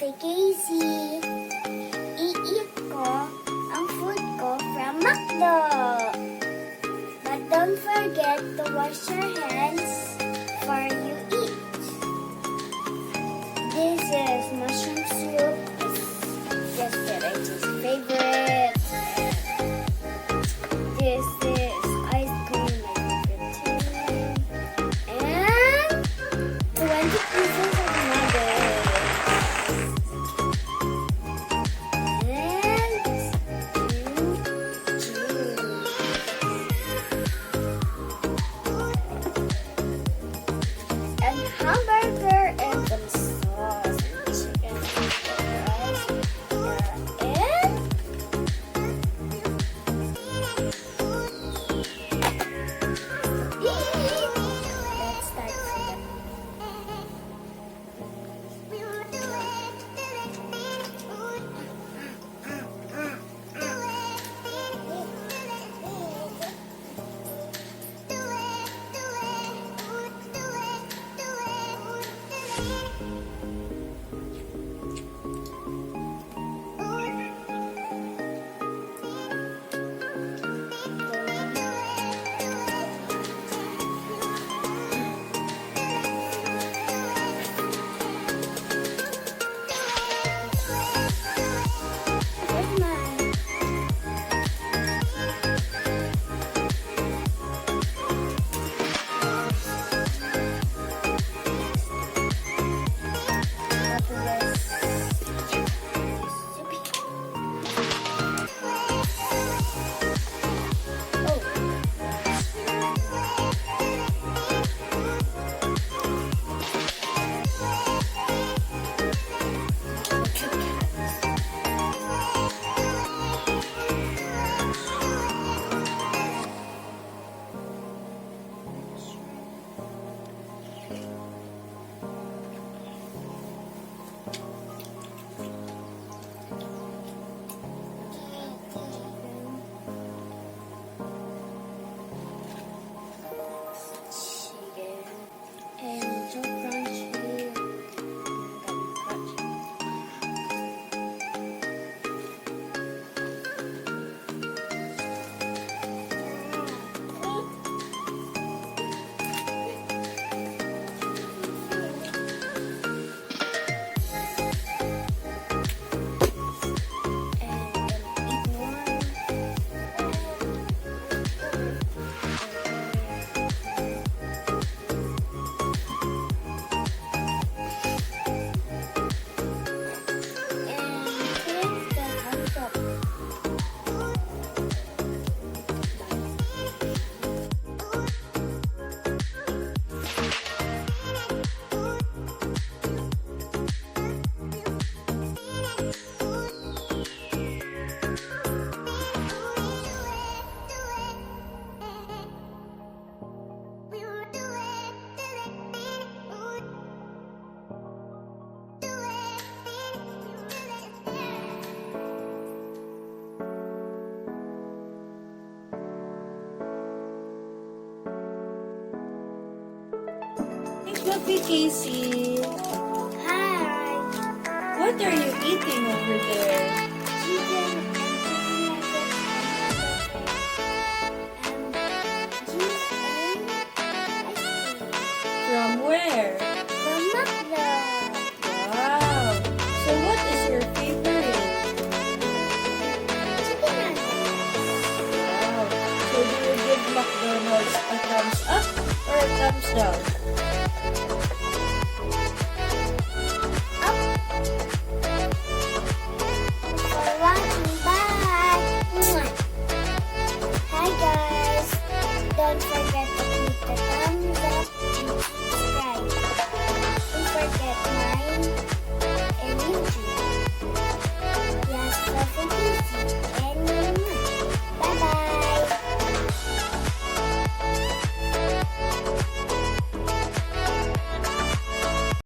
si Casey. I-eat ko ang food ko from Mcdo. But don't forget to wash your hands before you eat. This is mushroom soup. It's just Rachel's favorite. This is ice cream, my favorite too. And 20 pieces of nuggets. And juice. And hamburger and some sauce and chicken and rice. And let's start from Where's mine? And so crunchy. Fluffy Casey, Hi. what are you eating over there? Chicken and juice and ice cream. From where? From Mcdo. Wow! So what is your favorite? Chicken nuggets. Wow! So do you give McDonald's a thumbs up or a thumbs down?